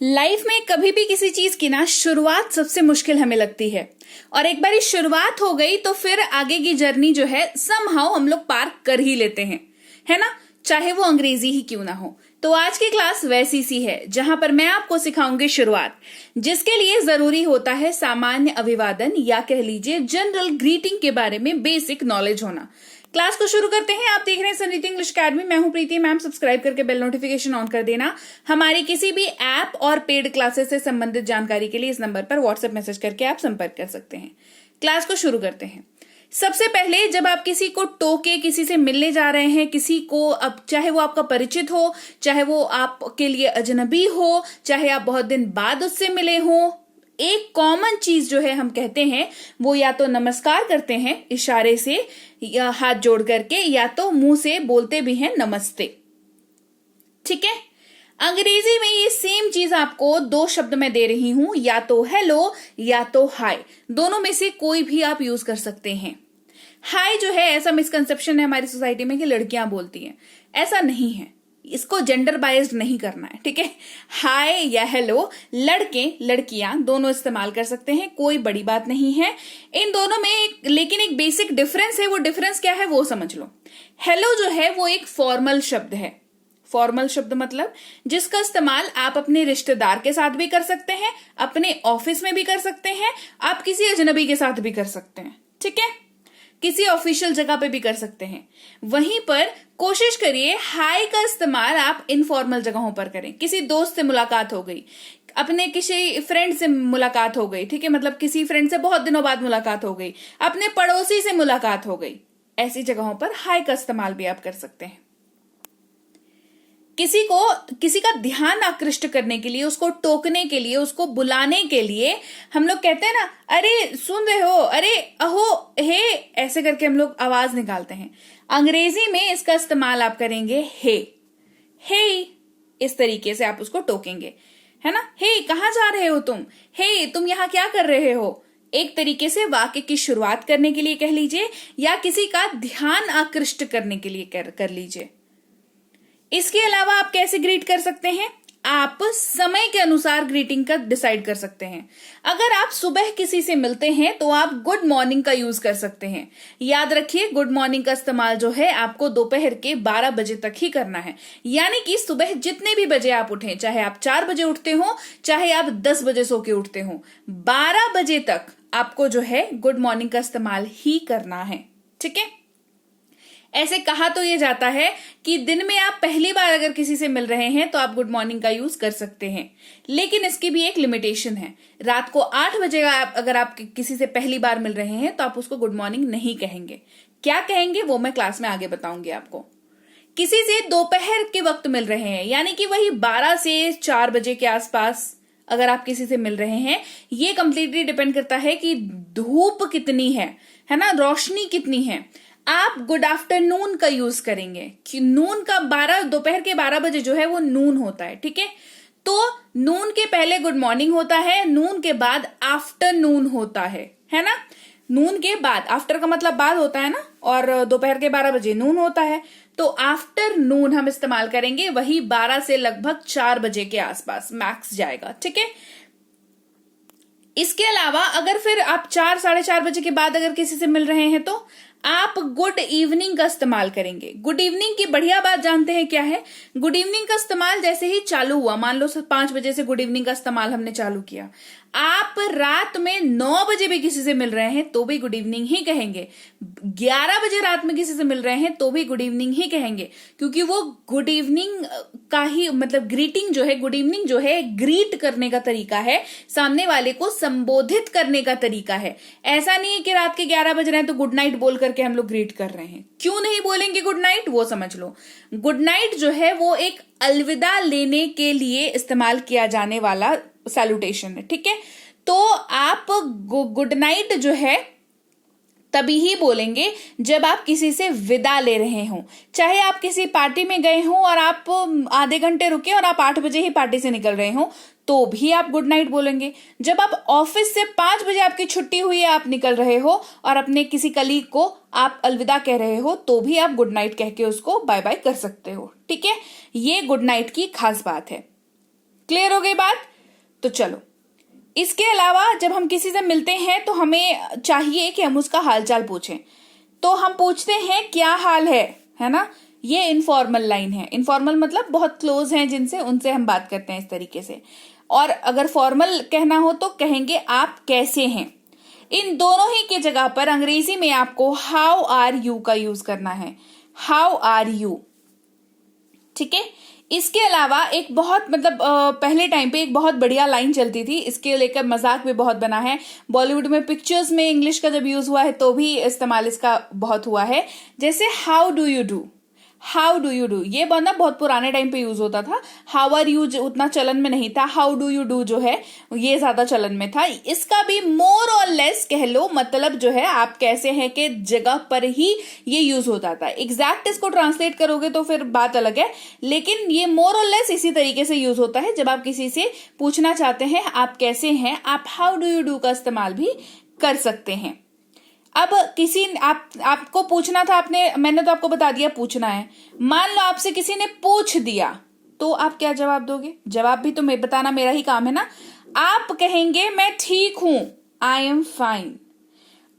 Life में कभी भी किसी चीज की ना शुरुआत सबसे मुश्किल हमें लगती है और एक बार शुरुआत हो गई तो फिर आगे की जर्नी जो है समहाउ हम लोग पार कर ही लेते हैं, है ना, चाहे वो अंग्रेजी ही क्यों ना हो। तो आज की क्लास वैसी सी है जहां पर मैं आपको सिखाऊंगी शुरुआत, जिसके लिए जरूरी होता है सामान्य अभिवादन या कह लीजिए जनरल ग्रीटिंग के बारे में बेसिक नॉलेज होना। क्लास को शुरू करते हैं। आप देख रहे हैं समृद्धि इंग्लिश अकेडमी। मैं हूं प्रीति मैम। सब्सक्राइब करके बेल नोटिफिकेशन ऑन कर देना। हमारी किसी भी ऐप और पेड क्लासेस से संबंधित जानकारी के लिए इस नंबर पर व्हाट्सएप मैसेज करके आप संपर्क कर सकते हैं। क्लास को शुरू करते हैं। सबसे पहले जब आप किसी को टोके, किसी से मिलने जा रहे हैं, किसी को, अब चाहे वो आपका परिचित हो, चाहे वो आपके लिए अजनबी हो, चाहे आप बहुत दिन बाद उससे मिले हो, एक कॉमन चीज जो है हम कहते हैं वो या तो नमस्कार करते हैं इशारे से या हाथ जोड़ करके, या तो मुंह से बोलते भी हैं नमस्ते। ठीक है। अंग्रेजी में ये सेम चीज आपको दो शब्द में दे रही हूं, या तो हेलो या तो हाय। दोनों में से कोई भी आप यूज कर सकते हैं। हाय जो है, ऐसा मिसकंसेप्शन है हमारी सोसाइटी में कि लड़कियां बोलती हैं। ऐसा नहीं है, इसको जेंडर बायस्ड नहीं करना है। ठीक है। हाय या हेलो लड़के लड़कियां दोनों इस्तेमाल कर सकते हैं, कोई बड़ी बात नहीं है इन दोनों में। लेकिन एक बेसिक डिफरेंस है। वो डिफरेंस क्या है वो समझ लो। हेलो जो है वो एक फॉर्मल शब्द है। फॉर्मल शब्द मतलब जिसका इस्तेमाल आप अपने रिश्तेदार के साथ भी कर सकते हैं, अपने ऑफिस में भी कर सकते हैं, आप किसी अजनबी के साथ भी कर सकते हैं। ठीक है। किसी ऑफिशियल जगह पे भी कर सकते हैं। वहीं पर कोशिश करिए हाय का इस्तेमाल आप इनफॉर्मल जगहों पर करें। किसी दोस्त से मुलाकात हो गई, अपने किसी फ्रेंड से मुलाकात हो गई, ठीक है, मतलब किसी फ्रेंड से बहुत दिनों बाद मुलाकात हो गई, अपने पड़ोसी से मुलाकात हो गई, ऐसी जगहों पर हाय का इस्तेमाल भी आप कर सकते हैं। किसी का ध्यान आकृष्ट करने के लिए, उसको टोकने के लिए, उसको बुलाने के लिए हम लोग कहते हैं ना, अरे सुन रहे हो, अरे अहो, हे, ऐसे करके हम लोग आवाज निकालते हैं। अंग्रेजी में इसका इस्तेमाल आप करेंगे हे। हे, इस तरीके से आप उसको टोकेंगे, है ना। हे, कहाँ जा रहे हो तुम? हे, तुम यहाँ क्या कर रहे हो? एक तरीके से वाक्य की शुरुआत करने के लिए कह लीजिए, या किसी का ध्यान आकृष्ट करने के लिए कर लीजिए। इसके अलावा आप कैसे ग्रीट कर सकते हैं? आप समय के अनुसार ग्रीटिंग का डिसाइड कर सकते हैं। अगर आप सुबह किसी से मिलते हैं तो आप गुड मॉर्निंग का यूज कर सकते हैं। याद रखिए, गुड मॉर्निंग का इस्तेमाल जो है आपको दोपहर के 12 बजे तक ही करना है। यानी कि सुबह जितने भी बजे आप उठें, चाहे आप 4 बजे उठते हो, चाहे आप 10 बजे सो के उठते हो, 12 बजे तक आपको जो है गुड मॉर्निंग का इस्तेमाल ही करना है। ठीक है। ऐसे कहा तो ये जाता है कि दिन में आप पहली बार अगर किसी से मिल रहे हैं तो आप गुड मॉर्निंग का यूज कर सकते हैं, लेकिन इसकी भी एक लिमिटेशन है। रात को 8 बजे अगर आप किसी से पहली बार मिल रहे हैं तो आप उसको गुड मॉर्निंग नहीं कहेंगे। क्या कहेंगे वो मैं क्लास में आगे बताऊंगी आपको। किसी से दोपहर के वक्त मिल रहे हैं, यानी कि वही 12 से 4 बजे के आसपास अगर आप किसी से मिल रहे हैं, ये कंप्लीटली डिपेंड करता है कि धूप कितनी है ना, रोशनी कितनी है। आप गुड आफ्टरनून का यूज करेंगे कि नून का दोपहर के 12 बजे जो है वो नून होता है। ठीक है। तो नून के पहले गुड मॉर्निंग होता है, नून के बाद आफ्टरनून होता है ना। नून के बाद, आफ्टर का मतलब बाद होता है ना, और दोपहर के 12 बजे नून होता है, तो आफ्टरनून हम इस्तेमाल करेंगे वही 12 से लगभग 4 बजे के आसपास मैक्स जाएगा। ठीक है। इसके अलावा अगर फिर आप 4, साढ़े 4 बजे के बाद अगर किसी से मिल रहे हैं तो आप गुड इवनिंग का इस्तेमाल करेंगे। गुड इवनिंग की बढ़िया बात जानते हैं क्या है? गुड इवनिंग का इस्तेमाल जैसे ही चालू हुआ, मान लो 5 बजे से गुड इवनिंग का इस्तेमाल हमने चालू किया, आप रात में 9 बजे भी किसी से मिल रहे हैं तो भी गुड इवनिंग ही कहेंगे। 11 बजे रात में किसी से मिल रहे हैं तो भी गुड इवनिंग ही कहेंगे, क्योंकि वो गुड इवनिंग का ही मतलब ग्रीटिंग जो है, गुड इवनिंग जो है ग्रीट करने का तरीका है, सामने वाले को संबोधित करने का तरीका है। ऐसा नहीं है कि रात के 11 बज रहे हैं तो गुड नाइट बोल करके हम लोग ग्रीट कर रहे हैं। क्यों नहीं बोलेंगे गुड नाइट वो समझ लो। गुड नाइट जो है वो एक अलविदा लेने के लिए इस्तेमाल किया जाने वाला सैल्यूटेशन है। ठीक है। तो आप गुड नाइट जो है तभी ही बोलेंगे जब आप किसी से विदा ले रहे हो। चाहे आप किसी पार्टी में गए हो और आप आधे घंटे रुके और आप 8 बजे ही पार्टी से निकल रहे हो तो भी आप गुड नाइट बोलेंगे। जब आप ऑफिस से 5 बजे आपकी छुट्टी हुई है, आप निकल रहे हो और अपने किसी कलीग को आप अलविदा कह रहे हो तो भी आप गुड नाइट कह के उसको बाय बाय कर सकते हो। ठीक है। ये गुड नाइट की खास बात है। क्लियर हो गई बात? तो चलो, इसके अलावा जब हम किसी से मिलते हैं तो हमें चाहिए कि हम उसका हालचाल पूछें। तो हम पूछते हैं क्या हाल है ना। ये इनफॉर्मल लाइन है। इनफॉर्मल मतलब बहुत क्लोज हैं जिनसे, उनसे हम बात करते हैं इस तरीके से। और अगर फॉर्मल कहना हो तो कहेंगे आप कैसे हैं। इन दोनों ही की जगह पर अंग्रेजी में आपको हाउ आर यू का यूज करना है। हाउ आर यू, ठीक है। इसके अलावा एक बहुत पहले टाइम पे एक बहुत बढ़िया लाइन चलती थी, इसके लेकर मजाक भी बहुत बना है। बॉलीवुड में पिक्चर्स में इंग्लिश का जब यूज हुआ है तो भी इस्तेमाल इसका बहुत हुआ है। जैसे how do you do, how do you do, ये बहुत पुराने टाइम पे यूज होता था। हाउ आर यू उतना चलन में नहीं था। हाउ डू यू डू जो है ये ज्यादा चलन में था। इसका भी मोर और लेस कह लो मतलब जो है आप कैसे हैं के जगह पर ही ये यूज होता था। एग्जैक्ट इसको ट्रांसलेट करोगे तो फिर बात अलग है, लेकिन ये मोर और लेस इसी तरीके से यूज होता है। जब आप किसी से पूछना चाहते हैं आप कैसे हैं, आप हाउ डू यू डू का इस्तेमाल भी कर सकते हैं। अब किसी आपको पूछना था, मैंने तो आपको बता दिया पूछना है। मान लो आपसे किसी ने पूछ दिया तो आप क्या जवाब दोगे? जवाब भी तो मैं बताना मेरा ही काम है ना। आप कहेंगे मैं ठीक हूं, आई एम फाइन।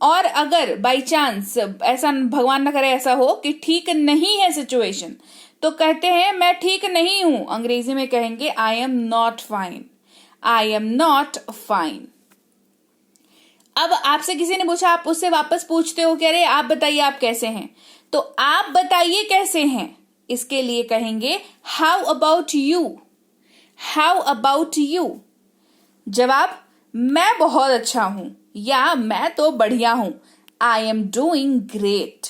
और अगर बाई चांस ऐसा भगवान ना करे ऐसा हो कि ठीक नहीं है सिचुएशन, तो कहते हैं मैं ठीक नहीं हूं, अंग्रेजी में कहेंगे I am not fine, I am not fine. अब आपसे किसी ने पूछा, आप उससे वापस पूछते हो कि अरे आप बताइए आप कैसे हैं, तो आप बताइए कैसे हैं इसके लिए कहेंगे how about you, how about you. जवाब मैं बहुत अच्छा हूं या मैं तो बढ़िया हूं, I am doing great,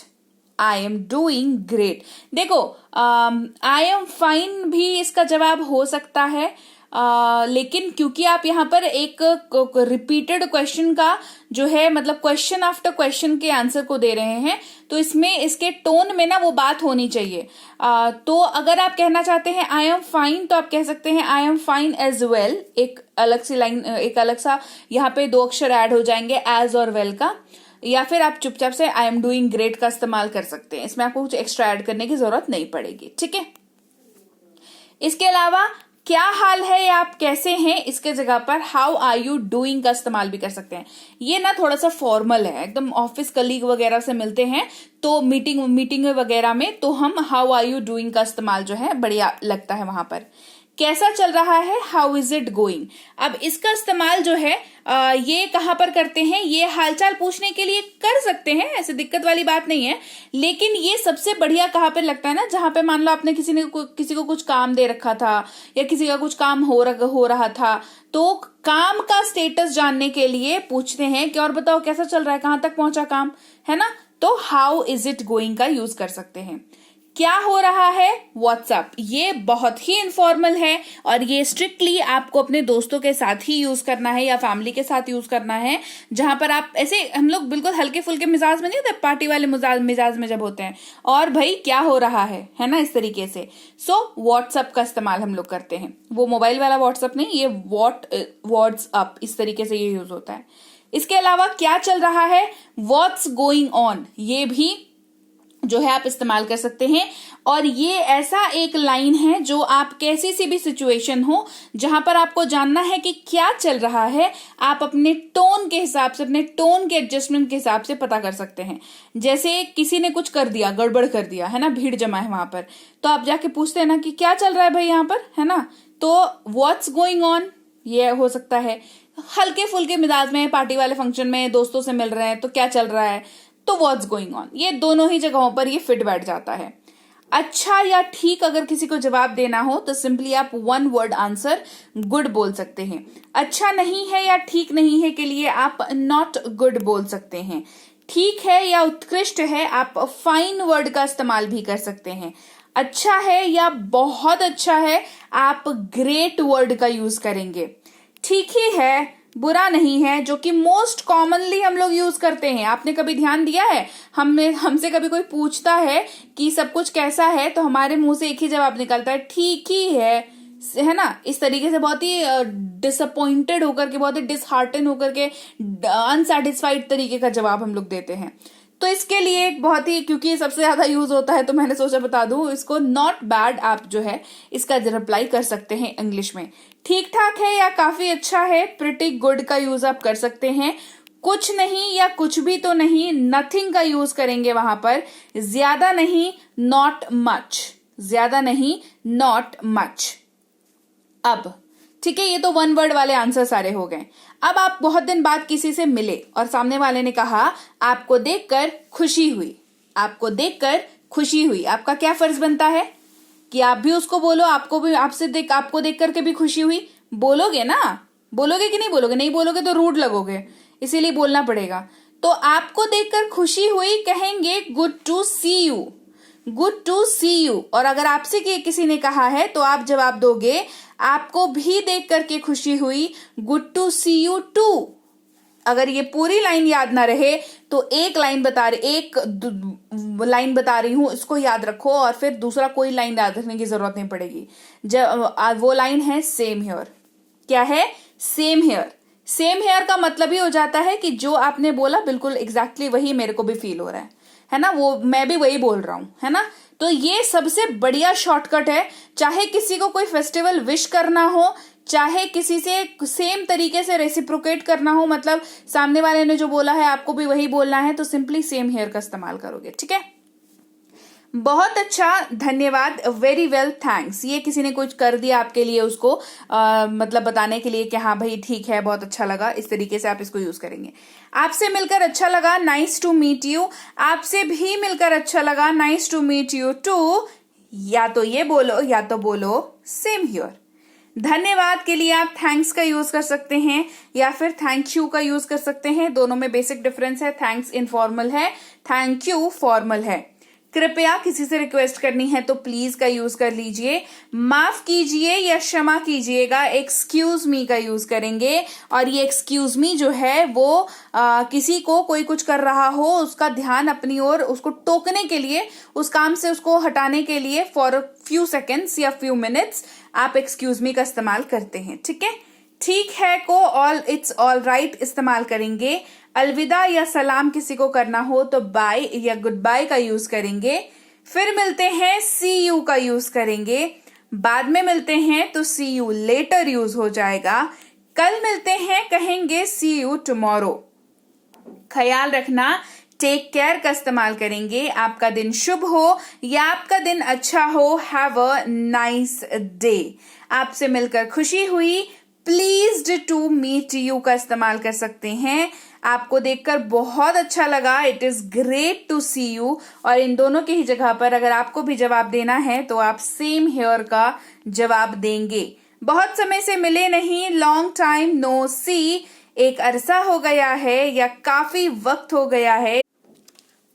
I am doing great. देखो आई एम फाइन भी इसका जवाब हो सकता है, लेकिन क्योंकि आप यहाँ पर एक रिपीटेड क्वेश्चन का जो है क्वेश्चन आफ्टर क्वेश्चन के आंसर को दे रहे हैं, तो इसमें इसके टोन में ना वो बात होनी चाहिए। तो अगर आप कहना चाहते हैं आई एम फाइन तो आप कह सकते हैं I am fine as well. एक अलग सी लाइन, एक अलग सा यहाँ पे 2 अक्षर ऐड हो जाएंगे एज और वेल का। या फिर आप चुपचाप से आई एम डूइंग ग्रेट का इस्तेमाल कर सकते हैं, इसमें आपको कुछ एक्स्ट्रा ऐड करने की जरूरत नहीं पड़ेगी, ठीक है। इसके अलावा क्या हाल है या आप कैसे हैं इसके जगह पर हाउ आर यू डूइंग का इस्तेमाल भी कर सकते हैं। ये ना थोड़ा सा फॉर्मल है, एकदम ऑफिस कलीग वगैरह से मिलते हैं तो मीटिंग वगैरह में तो हम हाउ आर यू डूइंग का इस्तेमाल जो है बढ़िया लगता है वहां पर। कैसा चल रहा है, हाउ इज इट गोइंग। अब इसका इस्तेमाल जो है ये कहां पर करते हैं, ये हालचाल पूछने के लिए कर सकते हैं, ऐसे दिक्कत वाली बात नहीं है। लेकिन ये सबसे बढ़िया कहां पर लगता है ना, जहां पे मान लो आपने किसी को कुछ काम दे रखा था या किसी का कुछ काम हो रहा था, तो काम का स्टेटस जानने के लिए पूछते हैं कि और बताओ कैसा चल रहा है, कहां तक पहुंचा काम, है ना। तो हाउ इज इट गोइंग का यूज कर सकते हैं। क्या हो रहा है, व्हाट्सएप, ये बहुत ही इनफॉर्मल है और ये स्ट्रिक्टली आपको अपने दोस्तों के साथ ही यूज करना है या फैमिली के साथ यूज करना है, जहां पर आप ऐसे हम लोग बिल्कुल हल्के फुल्के मिजाज में नहीं होते, पार्टी वाले मिजाज में जब होते हैं और भाई क्या हो रहा है ना, इस तरीके से। सो व्हाट्सएप का इस्तेमाल हम लोग करते हैं, वो मोबाइल वाला व्हाट्सएप नहीं, ये व्हाट्सअप, इस तरीके से ये यूज होता है। इसके अलावा क्या चल रहा है, व्हाट्स गोइंग ऑन, ये भी जो है आप इस्तेमाल कर सकते हैं। और ये ऐसा एक लाइन है जो आप कैसी सी भी सिचुएशन हो जहां पर आपको जानना है कि क्या चल रहा है, आप अपने टोन के हिसाब से, अपने टोन के एडजस्टमेंट के हिसाब से पता कर सकते हैं। जैसे किसी ने कुछ कर दिया, गड़बड़ कर दिया है ना, भीड़ जमा है वहां पर, तो आप जाके पूछते हैं ना कि क्या चल रहा है भाई यहाँ पर, है ना। तो व्हाट्स गोइंग ऑन ये हो सकता है। हल्के फुल्के मिजाज में, पार्टी वाले फंक्शन में दोस्तों से मिल रहे हैं तो क्या चल रहा है, तो व्हाट्स गोइंग ऑन। ये दोनों ही जगहों पर ये फिट बैठ जाता है। अच्छा या ठीक अगर किसी को जवाब देना हो तो सिंपली आप 1 वर्ड आंसर गुड बोल सकते हैं। अच्छा नहीं है या ठीक नहीं है के लिए आप नॉट गुड बोल सकते हैं। ठीक है या उत्कृष्ट है आप फाइन वर्ड का इस्तेमाल भी कर सकते हैं। अच्छा है या बहुत अच्छा है आप ग्रेट वर्ड का यूज करेंगे। ठीक ही है, बुरा नहीं है, जो कि मोस्ट कॉमनली हम लोग यूज करते हैं। आपने कभी ध्यान दिया है, हमसे कभी कोई पूछता है कि सब कुछ कैसा है तो हमारे मुंह से एक ही जवाब निकलता है, ठीक ही है ना। इस तरीके से बहुत ही डिसअपॉइंटेड होकर के, बहुत ही डिसहार्टन होकर के, अनसेटिस्फाइड तरीके का जवाब हम लोग देते हैं। तो इसके लिए एक बहुत ही, क्योंकि ये सबसे ज्यादा यूज होता है तो मैंने सोचा बता दूं इसको, नॉट बैड आप जो है इसका रिप्लाई कर सकते हैं इंग्लिश में। ठीक ठाक है या काफी अच्छा है, प्रिटी गुड का यूज आप कर सकते हैं। कुछ नहीं या कुछ भी तो नहीं, नथिंग का यूज करेंगे वहां पर। ज्यादा नहीं, नॉट मच, ज्यादा नहीं, नॉट मच। अब ठीक है, ये तो वन वर्ड वाले आंसर सारे हो गए। अब आप बहुत दिन बाद किसी से मिले और सामने वाले ने कहा आपको देखकर खुशी हुई, आपको देखकर खुशी हुई। आपका क्या फर्ज बनता है कि आप भी उसको बोलो आपको भी आपको देख करके भी खुशी हुई। बोलोगे ना, बोलोगे कि नहीं बोलोगे? नहीं बोलोगे तो रूड लगोगे, इसीलिए बोलना पड़ेगा। तो आपको देखकर खुशी हुई कहेंगे good to see you, good to see you. और अगर आपसे किसी ने कहा है तो आप जवाब दोगे आपको भी देख करके खुशी हुई, good to see you too. अगर ये पूरी लाइन याद ना रहे तो एक लाइन बता रही हूं, इसको याद रखो और फिर दूसरा कोई लाइन याद रखने की जरूरत नहीं पड़ेगी। जब वो लाइन है सेम हियर। क्या है? Same here. सेम हियर का मतलब ही हो जाता है कि जो आपने बोला बिल्कुल एग्जैक्टली वही मेरे को भी फील हो रहा है ना, वो मैं भी वही बोल रहा हूं, है ना। तो ये सबसे बढ़िया शॉर्टकट है। चाहे किसी को कोई फेस्टिवल विश करना हो, चाहे किसी से सेम तरीके से रेसिप्रोकेट करना हो, मतलब सामने वाले ने जो बोला है आपको भी वही बोलना है, तो सिंपली सेम हियर का इस्तेमाल करोगे। ठीक है, बहुत अच्छा, धन्यवाद, वेरी वेल, थैंक्स। ये किसी ने कुछ कर दिया आपके लिए, उसको मतलब बताने के लिए कि हाँ भाई ठीक है, बहुत अच्छा लगा, इस तरीके से आप इसको यूज करेंगे। आपसे मिलकर अच्छा लगा, नाइस टू मीट यू। आपसे भी मिलकर अच्छा लगा, nice to meet you too. या तो ये बोलो या तो बोलो सेम हियर। धन्यवाद के लिए आप थैंक्स का यूज कर सकते हैं या फिर थैंक यू का यूज कर सकते हैं। दोनों में बेसिक डिफरेंस है। थैंक्स इनफॉर्मल है, थैंक यू फॉर्मल है। कृपया किसी से रिक्वेस्ट करनी है तो प्लीज का यूज कर लीजिए। माफ कीजिए या क्षमा कीजिएगा, एक्सक्यूज मी का यूज करेंगे। और ये एक्सक्यूज मी जो है वो किसी को कोई कुछ कर रहा हो उसका ध्यान अपनी ओर, उसको टोकने के लिए, उस काम से उसको हटाने के लिए फॉर फ्यू सेकेंड्स या फ्यू मिनट्स आप एक्सक्यूज मी का इस्तेमाल करते हैं। ठीक है, ठीक है को ऑल इट्स ऑल राइट इस्तेमाल करेंगे। अलविदा या सलाम किसी को करना हो तो बाय या गुड बाय का यूज करेंगे। फिर मिलते हैं सी यू का यूज करेंगे। बाद में मिलते हैं तो सी यू लेटर यूज हो जाएगा। कल मिलते हैं कहेंगे सी यू टुमारो। ख्याल रखना, टेक केयर का इस्तेमाल करेंगे। आपका दिन शुभ हो या आपका दिन अच्छा हो, हैव अ नाइस डे। आपसे मिलकर खुशी हुई, प्लीज्ड टू मीट यू का इस्तेमाल कर सकते हैं। आपको देखकर बहुत अच्छा लगा, it is great to see you. और इन दोनों की ही जगह पर अगर आपको भी जवाब देना है तो आप सेम हियर का जवाब देंगे। बहुत समय से मिले नहीं, लॉन्ग टाइम नो सी, एक अरसा हो गया है या काफी वक्त हो गया है।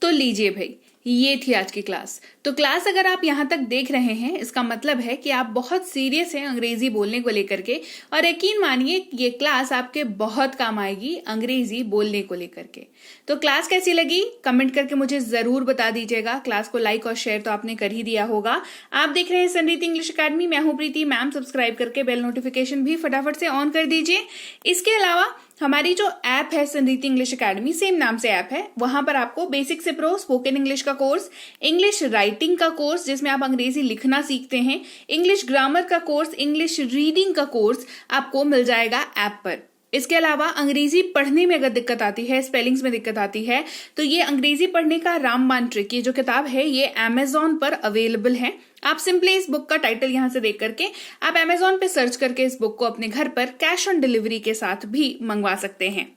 तो लीजिए भाई, ये थी आज की क्लास। तो क्लास अगर आप यहाँ तक देख रहे हैं, इसका मतलब है कि आप बहुत सीरियस हैं अंग्रेजी बोलने को लेकर के। और यकीन मानिए ये क्लास आपके बहुत काम आएगी अंग्रेजी बोलने को लेकर के। तो क्लास कैसी लगी कमेंट करके मुझे जरूर बता दीजिएगा। क्लास को लाइक और शेयर तो आपने कर ही दिया होगा। आप देख रहे हैं संरीति इंग्लिश अकेडमी, मैं हूं प्रीति मैम। सब्सक्राइब करके बेल नोटिफिकेशन भी फटाफट से ऑन कर दीजिए। इसके अलावा हमारी जो ऐप है संरीति इंग्लिश अकेडमी, सेम नाम से ऐप है, वहां पर आपको बेसिक से प्रो स्पोकन इंग्लिश का कोर्स, इंग्लिश राइटिंग का कोर्स जिसमें आप अंग्रेजी लिखना सीखते हैं, इंग्लिश ग्रामर का कोर्स, इंग्लिश रीडिंग का कोर्स आपको मिल जाएगा ऐप पर। इसके अलावा अंग्रेजी पढ़ने में अगर दिक्कत आती है, स्पेलिंग्स में दिक्कत आती है, तो ये अंग्रेजी पढ़ने का रामबाण ट्रिक, ये जो किताब है ये अमेजॉन पर अवेलेबल है। आप सिंपली इस बुक का टाइटल यहां से देख करके आप अमेजॉन पे सर्च करके इस बुक को अपने घर पर कैश ऑन डिलीवरी के साथ भी मंगवा सकते हैं।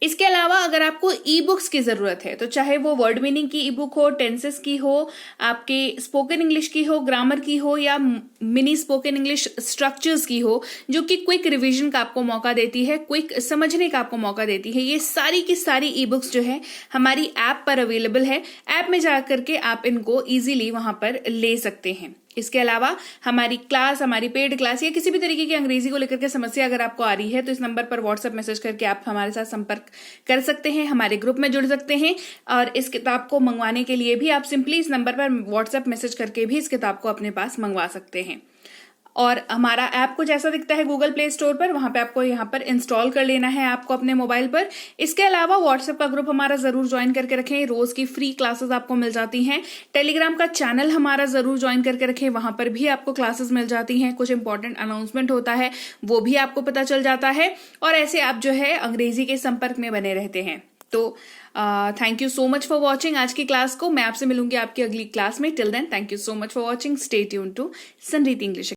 इसके अलावा अगर आपको ई बुक्स की जरूरत है, तो चाहे वो वर्ड मीनिंग की ई बुक हो, टेंसेस की हो, आपके स्पोकन इंग्लिश की हो, ग्रामर की हो, या मिनी स्पोकन इंग्लिश स्ट्रक्चर्स की हो, जो कि क्विक रिवीजन का आपको मौका देती है, क्विक समझने का आपको मौका देती है, ये सारी की सारी ई बुक्स जो है हमारी ऐप पर अवेलेबल है। ऐप में जाकर के आप इनको इजीली वहां पर ले सकते हैं। इसके अलावा हमारी क्लास, हमारी पेड क्लास या किसी भी तरीके की अंग्रेजी को लेकर के समस्या अगर आपको आ रही है तो इस नंबर पर व्हाट्सएप मैसेज करके आप हमारे साथ संपर्क कर सकते हैं, हमारे ग्रुप में जुड़ सकते हैं। और इस किताब को मंगवाने के लिए भी आप सिंपली इस नंबर पर व्हाट्सएप मैसेज करके भी इस किताब को अपने पास मंगवा सकते हैं। और हमारा ऐप कुछ ऐसा दिखता है गूगल प्ले स्टोर पर, वहां पे आपको यहाँ पर इंस्टॉल कर लेना है ऐप को अपने मोबाइल पर। इसके अलावा व्हाट्सएप का ग्रुप हमारा जरूर ज्वाइन करके रखें, रोज की फ्री क्लासेस आपको मिल जाती हैं। टेलीग्राम का चैनल हमारा जरूर ज्वाइन करके रखें, वहां पर भी आपको क्लासेस मिल जाती हैं, कुछ इंपॉर्टेंट अनाउंसमेंट होता है वो भी आपको पता चल जाता है, और ऐसे आप जो है अंग्रेजी के संपर्क में बने रहते हैं। तो thank you so much for watching आज की क्लास को। मैं आपसे मिलूंगी आपकी अगली क्लास में। Till then thank you so much for watching. Stay tuned to Sanreet English.